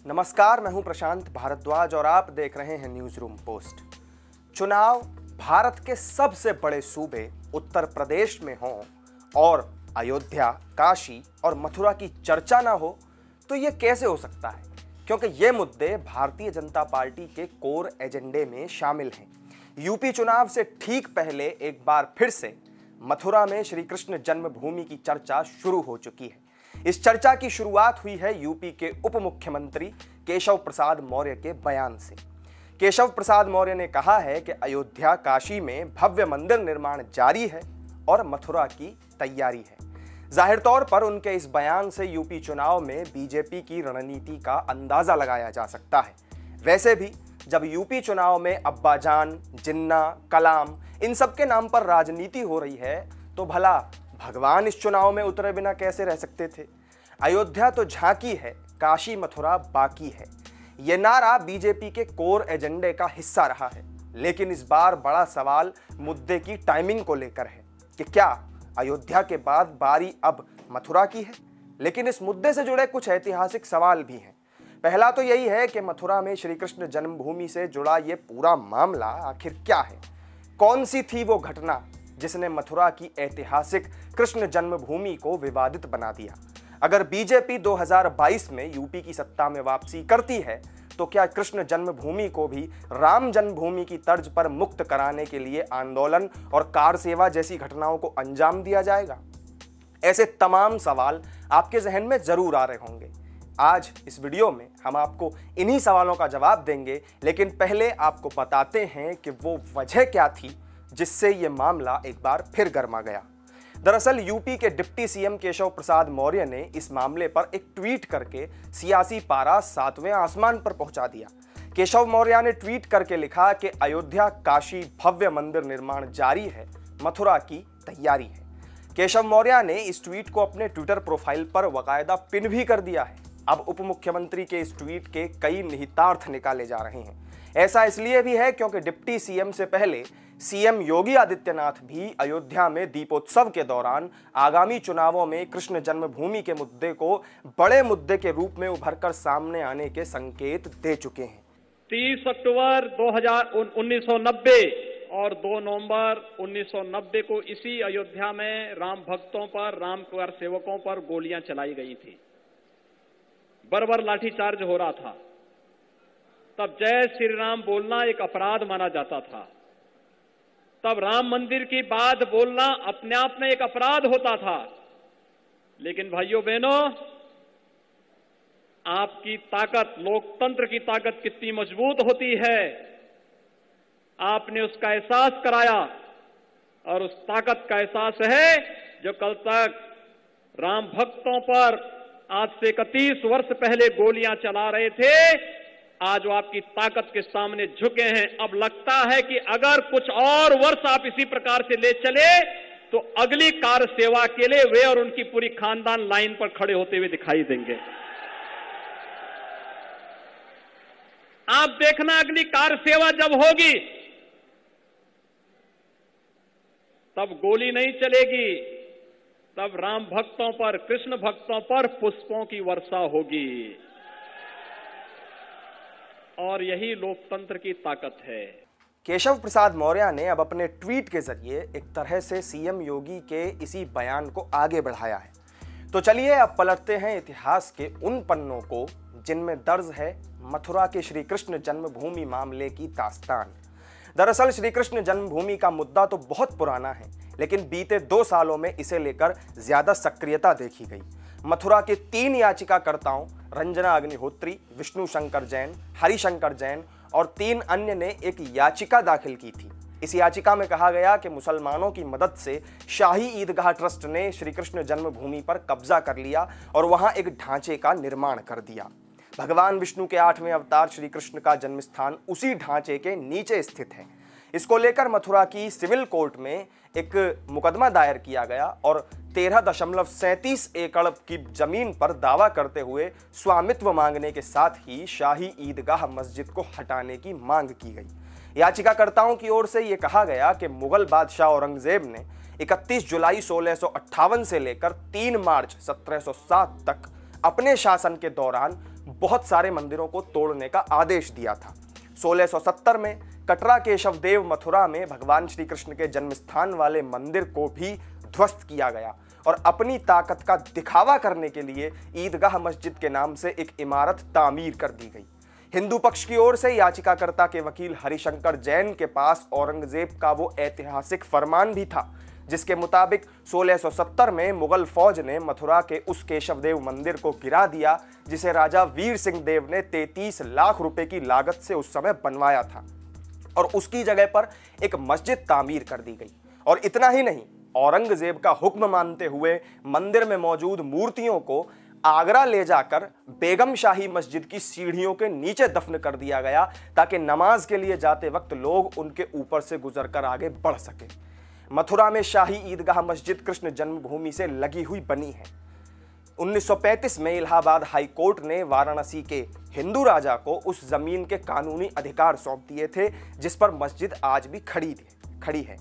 नमस्कार, मैं हूं प्रशांत भारद्वाज और आप देख रहे हैं न्यूज रूम पोस्ट। चुनाव भारत के सबसे बड़े सूबे उत्तर प्रदेश में हों और अयोध्या, काशी और मथुरा की चर्चा ना हो तो ये कैसे हो सकता है? क्योंकि ये मुद्दे भारतीय जनता पार्टी के कोर एजेंडे में शामिल हैं। यूपी चुनाव से ठीक पहले एक बार फिर से मथुरा में श्री कृष्ण जन्मभूमि की चर्चा शुरू हो चुकी है। इस चर्चा की शुरुआत हुई है यूपी के उप मुख्यमंत्री केशव प्रसाद मौर्य के बयान से। केशव प्रसाद मौर्य ने कहा है कि अयोध्या, काशी में भव्य मंदिर निर्माण जारी है और मथुरा की तैयारी है। जाहिर तौर पर उनके इस बयान से यूपी चुनाव में बीजेपी की रणनीति का अंदाजा लगाया जा सकता है। वैसे भी जब यूपी चुनाव में अब्बाजान, जिन्ना, कलाम इन सब के नाम पर राजनीति हो रही है तो भला भगवान इस चुनाव में उतरे बिना कैसे रह सकते थे? अयोध्या तो झांकी है, काशी मथुरा बाकी है। यह नारा बीजेपी के कोर एजेंडे का हिस्सा रहा है। लेकिन इस बार बड़ा सवाल मुद्दे की टाइमिंग को लेकर है कि क्या अयोध्या के बाद बारी अब मथुरा की है? लेकिन इस मुद्दे से जुड़े कुछ ऐतिहासिक सवाल भी हैं। पहला तो यही है कि मथुरा में श्री कृष्ण जन्मभूमि से जुड़ा ये पूरा मामला आखिर क्या है? कौन सी थी वो घटना जिसने मथुरा की ऐतिहासिक कृष्ण जन्मभूमि को विवादित बना दिया? अगर बीजेपी 2022 में यूपी की सत्ता में वापसी करती है तो क्या कृष्ण जन्मभूमि को भी राम जन्मभूमि की तर्ज पर मुक्त कराने के लिए आंदोलन और कार सेवा जैसी घटनाओं को अंजाम दिया जाएगा? ऐसे तमाम सवाल आपके जहन में जरूर आ रहे होंगे। आज इस वीडियो में हम आपको इन्हीं सवालों का जवाब देंगे, लेकिन पहले आपको बताते हैं कि वो वजह क्या थी जिससे ये मामला एक बार फिर गर्मा गया। दरअसल यूपी के डिप्टी सीएम केशव प्रसाद मौर्य ने इस मामले पर एक ट्वीट करके सियासी पारा 7वें आसमान पर पहुंचा दिया। केशव मौर्य ने ट्वीट करके लिखा कि अयोध्या, काशी भव्य मंदिर निर्माण जारी है, मथुरा की तैयारी है। केशव मौर्य ने इस ट्वीट को अपने ट्विटर प्रोफाइल पर बाकायदा पिन भी कर दिया है। अब उप मुख्यमंत्री के इस ट्वीट के कई निहितार्थ निकाले जा रहे हैं। ऐसा इसलिए भी है क्योंकि डिप्टी सीएम से पहले सीएम योगी आदित्यनाथ भी अयोध्या में दीपोत्सव के दौरान आगामी चुनावों में कृष्ण जन्मभूमि के मुद्दे को बड़े मुद्दे के रूप में उभरकर सामने आने के संकेत दे चुके हैं। 30 अक्टूबर 1990 और 2 नवंबर 1990 को इसी अयोध्या में राम भक्तों पर, राम कार सेवकों पर गोलियां चलाई गई थी। बर्बर लाठीचार्ज हो रहा था। तब जय श्री राम बोलना एक अपराध माना जाता था। तब राम मंदिर की बात बोलना अपने आप में एक अपराध होता था। लेकिन भाइयों बहनों, आपकी ताकत, लोकतंत्र की ताकत कितनी मजबूत होती है, आपने उसका एहसास कराया। और उस ताकत का एहसास है जो कल तक राम भक्तों पर आज से 31 वर्ष पहले गोलियां चला रहे थे, आज वो आपकी ताकत के सामने झुके हैं। अब लगता है कि अगर कुछ और वर्ष आप इसी प्रकार से ले चले तो अगली कार सेवा के लिए वे और उनकी पूरी खानदान लाइन पर खड़े होते हुए दिखाई देंगे। आप देखना, अगली कार सेवा जब होगी तब गोली नहीं चलेगी, तब राम भक्तों पर, कृष्ण भक्तों पर पुष्पों की वर्षा होगी। और यही लोकतंत्र की ताकत है। केशव प्रसाद मौर्य ने अब अपने ट्वीट के जरिए एक तरह से सीएम योगी के इसी बयान को आगे बढ़ाया है। तो चलिए अब पलटते हैं इतिहास के उन पन्नों को जिनमें दर्ज है मथुरा के श्री कृष्ण जन्मभूमि मामले की दास्तान। दरअसल श्री कृष्ण जन्मभूमि का मुद्दा तो बहुत पुराना है, लेकिन बीते 2 सालों में इसे लेकर ज्यादा सक्रियता देखी गई। मथुरा के 3 याचिकाकर्ताओं रंजना अग्निहोत्री, विष्णु शंकर जैन, हरिशंकर जैन और 3 अन्य ने एक याचिका दाखिल की थी। इस याचिका में कहा गया कि मुसलमानों की मदद से शाही ईदगाह ट्रस्ट ने श्री कृष्ण जन्मभूमि पर कब्जा कर लिया और वहां एक ढांचे का निर्माण कर दिया। भगवान विष्णु के 8वें अवतार श्री कृष्ण का जन्मस्थान उसी ढांचे के नीचे स्थित है। इसको लेकर मथुरा की सिविल कोर्ट में एक मुकदमा दायर किया गया और 13.37 एकड़ की जमीन पर दावा करते हुए स्वामित्व मांगने के साथ ही शाही ईदगाह मस्जिद को हटाने की मांग की गई। याचिकाकर्ताओं की ओर से यह कहा गया कि मुगल बादशाह औरंगजेब ने 31 जुलाई 1658 से लेकर 3 मार्च 1707 तक अपने शासन के दौरान बहुत सारे मंदिरों को तोड़ने का आदेश दिया था। 1670 में कटरा केशवदेव मथुरा में भगवान श्री कृष्ण के जन्म स्थान वाले मंदिर को भी ध्वस्त किया गया और अपनी ताकत का दिखावा करने के लिए ईदगाह मस्जिद के नाम से एक इमारत तामीर कर दी गई। हिंदू पक्ष की ओर से याचिकाकर्ता के वकील हरिशंकर जैन के पास औरंगजेब का वो ऐतिहासिक फरमान भी था जिसके मुताबिक 1670 में मुगल फौज ने मथुरा के उस केशवदेव मंदिर को गिरा दिया जिसे राजा वीर सिंह देव ने 33 लाख रुपए की लागत से उस समय बनवाया था और उसकी जगह पर एक मस्जिद तामीर कर दी गई। और इतना ही नहीं, औरंगजेब का हुक्म मानते हुए मंदिर में मौजूद मूर्तियों को आगरा ले जाकर बेगम शाही मस्जिद की सीढ़ियों के नीचे दफन कर दिया गया ताकि नमाज के लिए जाते वक्त लोग उनके ऊपर से गुजरकर आगे बढ़ सके। मथुरा में शाही ईदगाह मस्जिद कृष्ण जन्मभूमि से लगी हुई बनी है। 1935 में इलाहाबाद हाई कोर्ट ने वाराणसी के हिंदू राजा को उस जमीन के कानूनी अधिकार सौंप दिए थे जिस पर मस्जिद आज भी खड़ी है।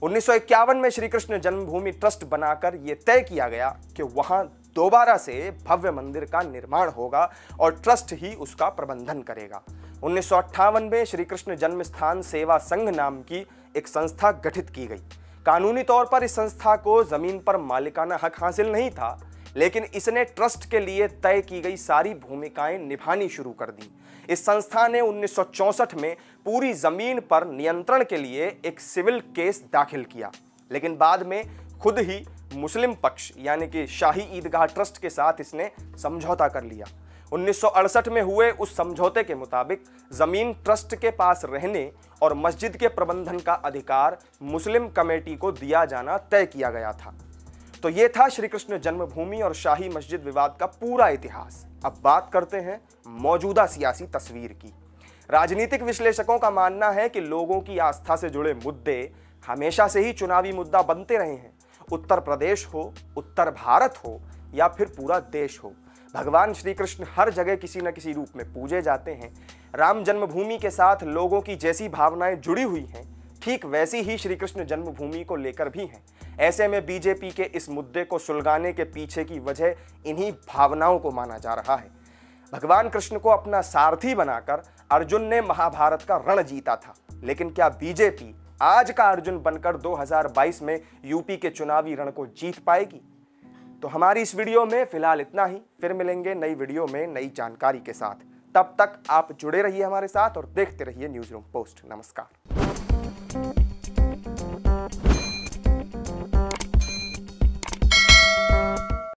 1951 में श्री कृष्ण जन्मभूमि ट्रस्ट बनाकर यह तय किया गया कि वहां दोबारा से भव्य मंदिर का निर्माण होगा और ट्रस्ट ही उसका प्रबंधन करेगा। 1958 में श्री कृष्ण जन्म स्थान सेवा संघ नाम की एक संस्था गठित की गई। कानूनी तौर पर इस संस्था को जमीन पर मालिकाना हक हासिल नहीं था, लेकिन इसने ट्रस्ट के लिए तय की गई सारी भूमिकाएं निभानी शुरू कर दी। इस संस्था ने 1964 में पूरी जमीन पर नियंत्रण के लिए एक सिविल केस दाखिल किया, लेकिन बाद में खुद ही मुस्लिम पक्ष यानी कि शाही ईदगाह ट्रस्ट के साथ इसने समझौता कर लिया। 1968 में हुए उस समझौते के मुताबिक जमीन ट्रस्ट के पास रहने और मस्जिद के प्रबंधन का अधिकार मुस्लिम कमेटी को दिया जाना तय किया गया था। तो ये था श्री कृष्ण जन्मभूमि और शाही मस्जिद विवाद का पूरा इतिहास। अब बात करते हैं मौजूदा सियासी तस्वीर की। राजनीतिक विश्लेषकों का मानना है कि लोगों की आस्था से जुड़े मुद्दे हमेशा से ही चुनावी मुद्दा बनते रहे हैं। उत्तर प्रदेश हो, उत्तर भारत हो या फिर पूरा देश हो, भगवान श्री कृष्ण हर जगह किसी न किसी रूप में पूजे जाते हैं। राम जन्मभूमि के साथ लोगों की जैसी भावनाएं जुड़ी हुई हैं, ठीक वैसी ही श्री कृष्ण जन्मभूमि को लेकर भी हैं। ऐसे में बीजेपी के इस मुद्दे को सुलगाने के पीछे की वजह इन्हीं भावनाओं को माना जा रहा है। भगवान कृष्ण को अपना सारथी बनाकर अर्जुन ने महाभारत का रण जीता था, लेकिन क्या बीजेपी आज का अर्जुन बनकर 2022 में यूपी के चुनावी रण को जीत पाएगी? तो हमारी इस वीडियो में फिलहाल इतना ही। फिर मिलेंगे नई वीडियो में नई जानकारी के साथ। तब तक आप जुड़े रहिए हमारे साथ और देखते रहिए न्यूज़ रूम पोस्ट। नमस्कार।